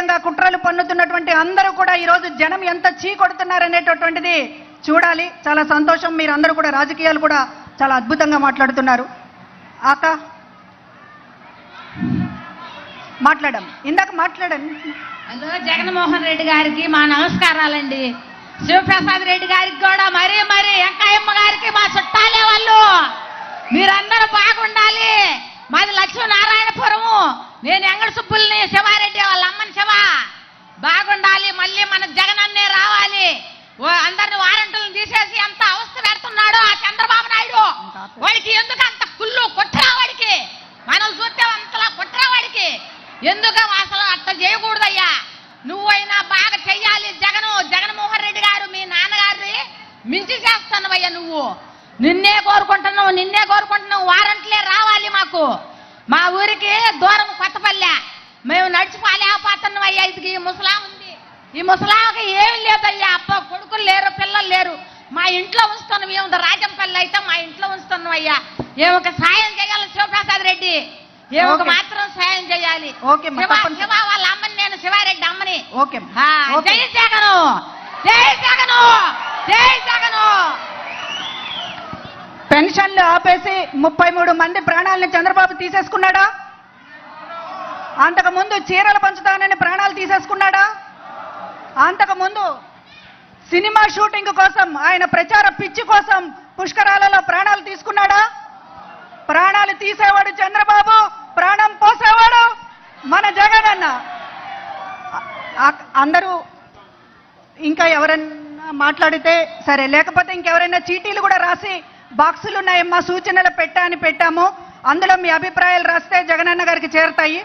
విధంగా కుట్రలు పన్నుతున్నటువంటి అందరూ కూడా ఈరోజు జనం ఎంత చీకొడుతున్నారనేటటువంటిది చూడాలి. చాలా సంతోషం, మీరందరూ కూడా రాజకీయాలు కూడా చాలా అద్భుతంగా మాట్లాడుతున్నారు. ఆక మాట్లాడాం, ఇందాక మాట్లాడాను. హలో, జగన్మోహన్ రెడ్డి గారికి మా నమస్కారాలండి. శివప్రసాద్ రెడ్డి గారికి కూడా మరీ వెంకయ్యమ్మ గారికి మా చుట్టాలే వాళ్ళు. మీరందరూ బాగుండాలి. మాది లక్ష్మీనారాయణపురము. నేను ఎంగళ సుబ్బుల్ని, శివారెడ్డి వాళ్ళ అమ్మని శివ. బాగుండాలి, మళ్ళీ మన జగన్ అన్నే రావాలి. అందరిని వారంటీలను తీసేసి ఎంత అవస్థ పెడుతున్నాడో ఆ చంద్రబాబు నాయుడు. వాడికి ఎందుకు అంత కుళ్ళు కొట్టరా? వాడికి మనం చూస్తే అంతలా కొట్టరా? వాడికి ఎందుకు అసలు అట్లా చేయకూడదయ్యా. నువ్వైనా బాగా చెయ్యాలి. జగన్మోహన్ రెడ్డి గారు మీ నాన్నగారిని మించి చేస్తానవయ్యా. నువ్వు నిన్నే కోరుకుంటున్నావు. వారంట్లే రావాలి మాకు. మా ఊరికి దూరం కొత్తపల్లె. మేము నడిచిపోలేకపోతున్నాం అయ్యా. ఇది ఈ ముసలా ఉంది. ఈ ముసలాకి ఏమి లేదయ్యా. అప్ప కొడుకులు లేరు, పిల్లలు లేరు. మా ఇంట్లో ఉంచుతున్నాం. మేము రాజంపల్లి అయితే మా ఇంట్లో ఉంచుతున్నాం అయ్యా. ఏమొక సాయం చేయాలి శివప్రసాద్ రెడ్డి. ఏమొక మాత్రం సాయం చేయాలి. శివ వాళ్ళ అమ్మని, నేను శివారెడ్డి అమ్మని. జై జగను, జై జగను, జై జగను. పెన్షన్లు ఆపేసి 33 మంది ప్రాణాలని చంద్రబాబు తీసేసుకున్నాడా? అంతకుముందు చీరలు పంచుతానని ప్రాణాలు తీసేసుకున్నాడా? అంతకుముందు సినిమా షూటింగ్ కోసం, ఆయన ప్రచార పిచ్చి కోసం పుష్కరాలలో ప్రాణాలు తీసుకున్నాడా? ప్రాణాలు తీసేవాడు చంద్రబాబు, ప్రాణం పోసేవాడు మన జగన్ అన్న. అందరూ ఇంకా ఎవరైనా మాట్లాడితే సరే, లేకపోతే ఇంకెవరైనా చీటీలు కూడా రాసి బాక్సులు ఉన్నాయమ్మా, సూచనలు పెట్టాము, అందులో మీ అభిప్రాయాలు రాస్తే జగనన్న గారికి చేరుతాయి.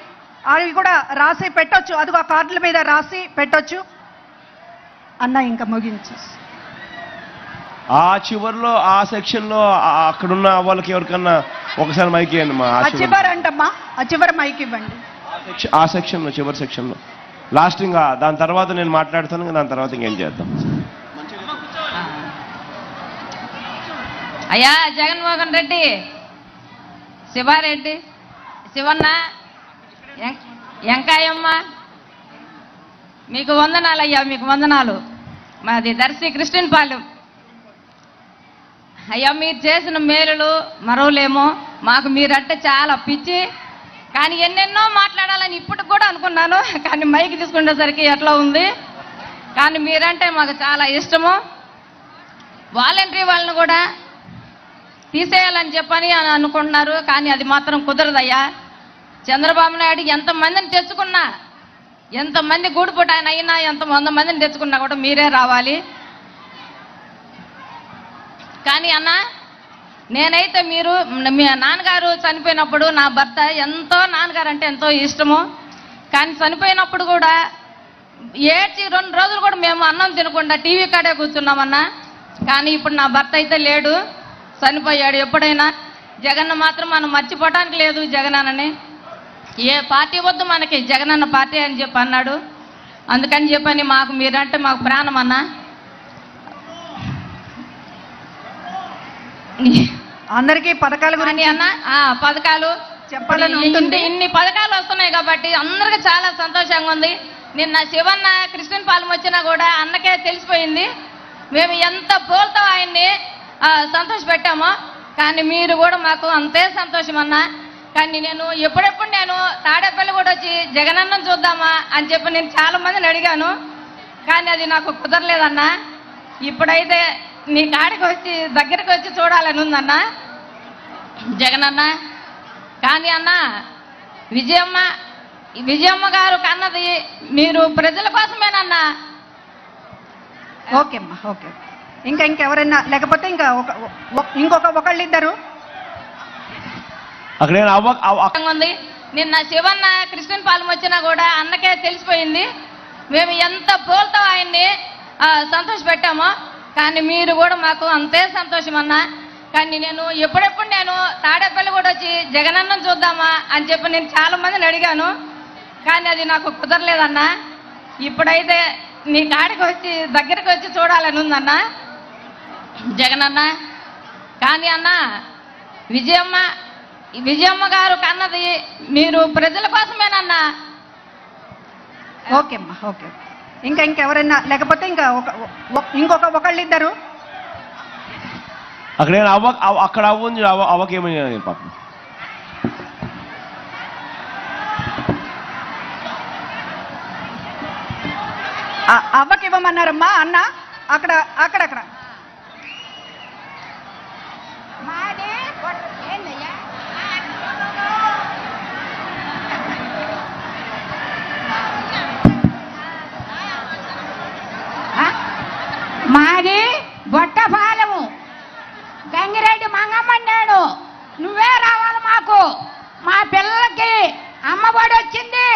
అవి కూడా రాసి పెట్టొచ్చు. అదిగో కార్డుల మీద రాసి పెట్టొచ్చు అన్న. ఇంకా ముగించు. ఆ చివరిలో ఆ సెక్షన్ లో అక్కడున్న వాళ్ళకి ఎవరికన్నా ఒకసారి మైక్ ఇవ్వండి. మా చివరి అంటమ్మా, ఆ చివరి మైక్ ఇవ్వండి. ఆ సెక్షన్ లో, చివరి సెక్షన్ లో లాస్ట్. ఇంకా దాని తర్వాత నేను మాట్లాడతాను. దాని తర్వాత ఇంకేం చేద్దాం. అయ్యా జగన్మోహన్ రెడ్డి, శివారెడ్డి, శివన్న, వెంకాయమ్మ, మీకు వందనాలు అయ్యా, మీకు వందనాలు. మాది దర్శి క్రిస్టియన్పాలెం అయ్యా. మీరు చేసిన మేలులు మరవలేమో. మాకు మీరంటే చాలా పిచ్చి. కానీ ఎన్నెన్నో మాట్లాడాలని ఇప్పటికి కూడా అనుకున్నాను. కానీ మైక్ తీసుకునేసరికి ఎట్లా ఉంది. కానీ మీరంటే మాకు చాలా ఇష్టము. వాలంటరీ వాళ్ళని కూడా తీసేయాలని చెప్పని అనుకుంటున్నారు. కానీ అది మాత్రం కుదరదయ్యా. చంద్రబాబు నాయుడు ఎంతమందిని తెచ్చుకున్నా, ఎంతమంది గూడుపుట ఆయన అయినా, ఎంత 100 మందిని తెచ్చుకున్నా కూడా మీరే రావాలి. కానీ అన్న, నేనైతే మీరు మీ నాన్నగారు చనిపోయినప్పుడు నా భర్త నాన్నగారు అంటే ఎంతో ఇష్టము. కానీ చనిపోయినప్పుడు కూడా ఏడ్చి 2 రోజులు కూడా మేము అన్నం తినకుండా టీవీ కాడే కూర్చున్నామన్నా. కానీ ఇప్పుడు నా భర్త అయితే లేడు, చనిపోయాడు. ఎప్పుడైనా జగన్ మాత్రం మనం మర్చిపోవటానికి లేదు. జగనన్నని ఏ పార్టీ వద్దు మనకి, జగనన్న పార్టీ అని చెప్పి అన్నాడు. అందుకని చెప్పని మాకు మీరంటే మాకు ప్రాణం అన్న. అందరికీ పథకాల గురించి అన్న, పథకాలు చెప్పాలని ఇన్ని పథకాలు వస్తున్నాయి కాబట్టి అందరికీ చాలా సంతోషంగా ఉంది. నిన్న శివన్న క్రిస్టియన్పాలెం వచ్చినా కూడా అన్నకే తెలిసిపోయింది. మేము ఎంత పోల్తో ఆయన్ని సంతోష పెట్టామో, కానీ మీరు కూడా మాకు అంతే సంతోషం అన్న. కానీ నేను ఎప్పుడెప్పుడు నేను తాడేపల్లి కూడా వచ్చి జగనన్నం చూద్దామా అని చెప్పి నేను చాలా మందిని అడిగాను. కానీ అది నాకు కుదరలేదన్నా. ఇప్పుడైతే నీ కాడికి వచ్చి దగ్గరికి వచ్చి చూడాలని ఉందన్న జగనన్న. కానీ అన్న, విజయమ్మ గారు కన్నది మీరు ప్రజల కోసమేనన్నా. ఓకే అమ్మా, ఓకే. ఇంకెవరైనా, లేకపోతే ఒకళ్ళిద్దరు ఉంది. నిన్న శివన్న క్రిస్టియన్పాలెం వచ్చినా కూడా అన్నకే తెలిసిపోయింది. మేము ఎంత పోల్తో ఆయన్ని సంతోష పెట్టామో, కానీ మీరు కూడా మాకు అంతే సంతోషం అన్న. కానీ నేను ఎప్పుడెప్పుడు నేను తాడేపల్లి కూడా వచ్చి జగనన్నం చూద్దామా అని చెప్పి నేను చాలా మందిని అడిగాను. కానీ అది నాకు కుదరలేదన్నా. ఇప్పుడైతే నీ కాడికి వచ్చి దగ్గరికి వచ్చి చూడాలని ఉందన్న జగనన్న. కానీ అన్న, విజయమ్మ గారు కన్నది మీరు ప్రజల కోసమేనన్నా. ఓకే అమ్మా ఓకే. ఇంకెవరైనా లేకపోతే ఇంకా ఇంకొక ఒకళ్ళిద్దరు అక్కడ అక్కడ అవ్వకేమని పాపం. అవ్వకి ఇవ్వమన్నారమ్మా అన్న అక్కడ అక్కడక్కడ మాది బొట్టపాలెము గంగిరెడ్డి మంగమ్మని నేను. నువ్వే రావాలి మాకు. మా పిల్లలకి అమ్మఒడి వచ్చింది,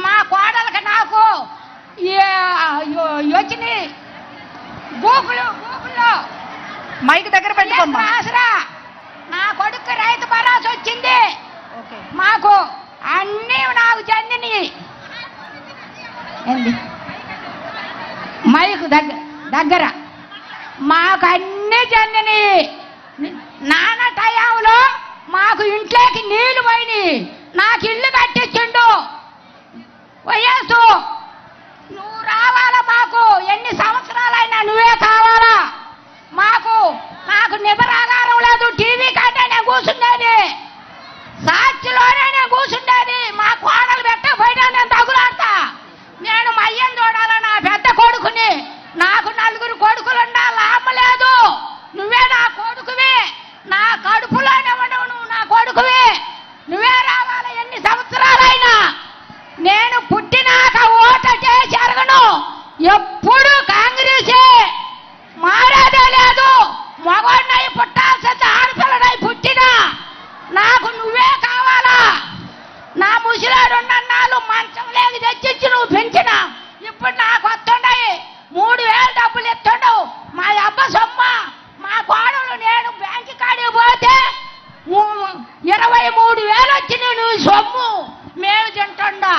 మా కోడలకి నాకు వచ్చింది గూగుల్లో మైక్ దగ్గర పెట్టుకోమ్మా. ఆసరా నా కొడుకు రైతు భరోసా వచ్చింది. ఓకే మాకు అన్నీ నాకు చెందినవి. మైకు దగ్గర మాకు అన్నీ చెందినవి. నాన్న టయాంలో మాకు ఇంట్లోకి నీళ్లు పోయినాయి. నాకు ఇల్లు కట్టించిండు వయస్సు. నువ్వు రావాలా మాకు. ఎన్ని సంవత్సరాలైనా నువ్వే కావాలా మాకు. నాకు నిబరాగారం లేదు. టీవీ కంటే నేను కూర్చుండేది, సాక్షిలోనే నేను కూర్చుండేది. మా కోడలు పెట్టకపోయినా నేను తగులాడతా. నేను మయ్యం చూడాలా నా పెద్ద కొడుకుని. నాకు 4 కొడుకులు ఉండాలి, అమ్మలేదు. నువ్వే నా కొడుకువి. నా కడుపులోనే ఉండవు, నువ్వు నా కొడుకువి. నువ్వే రావాలి. ఎన్ని సంవత్సరాలైనా నేను పుట్టినాక ఓట చేసి అరగను. ఎప్పుడు కాంగ్రెసే, మారేదే లేదు. మగవాడినై పుట్టాల్సింది, ఆడపిల్లనై పుట్టినా నాకు నువ్వే కావాలా. నా ముసిలాడు ఉన్నాళ్ళు మంచం లేక తెచ్చిచ్చి నువ్వు పెంచిన. ఇప్పుడు నాకు వస్తుండయి 3000 డబ్బులు ఇస్తుండవు. మా అబ్బ సొమ్మ. మా కోడలు నేను బ్యాంకు కాడికి పోతే 23,000 వచ్చింది నువ్వు సొమ్ము. మేము తింటుండా,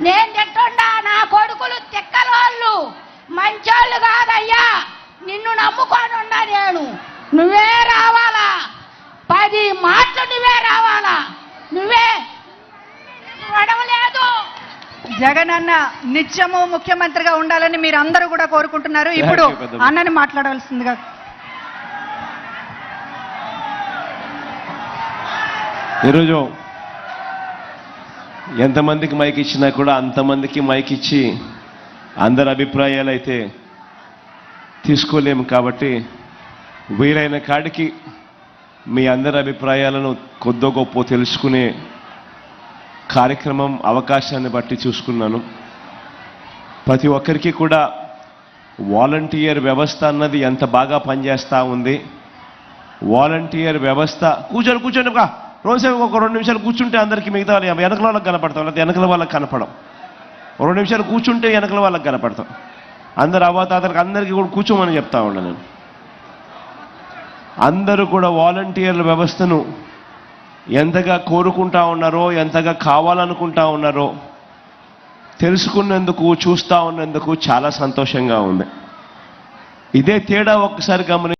నేను తింటుండా. నా కొడుకులు తిక్కల వాళ్ళు, మంచోళ్ళు కాదయ్యా. నిన్ను నమ్ముకొని ఉండా నేను. నువ్వే రావాలా. 10 మాటలు నువ్వే రావాలా. నువ్వే వడవలేదు. జగన్ అన్న నిత్యము ముఖ్యమంత్రిగా ఉండాలని మీరు అందరూ కూడా కోరుకుంటున్నారు. ఇప్పుడు అన్నని మాట్లాడవలసిందిగా. ఈరోజు ఎంతమందికి మైక్ ఇచ్చినా కూడా అంతమందికి మైక్ ఇచ్చి అందరి అభిప్రాయాలు అయితే తీసుకోలేము. కాబట్టి వీలైన కాడికి మీ అందరి అభిప్రాయాలను కొద్దో గొప్ప తెలుసుకునే కార్యక్రమం అవకాశాన్ని బట్టి చూసుకున్నాను. ప్రతి ఒక్కరికి కూడా వాలంటీర్ వ్యవస్థ అన్నది ఎంత బాగా పనిచేస్తూ ఉంది. వాలంటీర్ వ్యవస్థ కూర్చోండి రోజుసేపు ఒక 2 నిమిషాలు కూర్చుంటే అందరికీ మిగతా వెనకల వాళ్ళకి కనపడతాం, లేకపోతే వెనకల వాళ్ళకి కనపడం. 2 నిమిషాలు కూర్చుంటే వెనకల వాళ్ళకి కనపడతాం. అందరు అవ్వతాతలకు అందరికీ కూడా కూర్చోమని చెప్తా ఉన్నా నేను. అందరూ కూడా వాలంటీర్ల వ్యవస్థను ఎంతగా కోరుకుంటా ఉన్నారో, ఎంతగా కావాలనుకుంటా ఉన్నారో తెలుసుకున్నందుకు, చూస్తూ ఉన్నందుకు చాలా సంతోషంగా ఉంది. ఇదే తేడా ఒక్కసారి గమని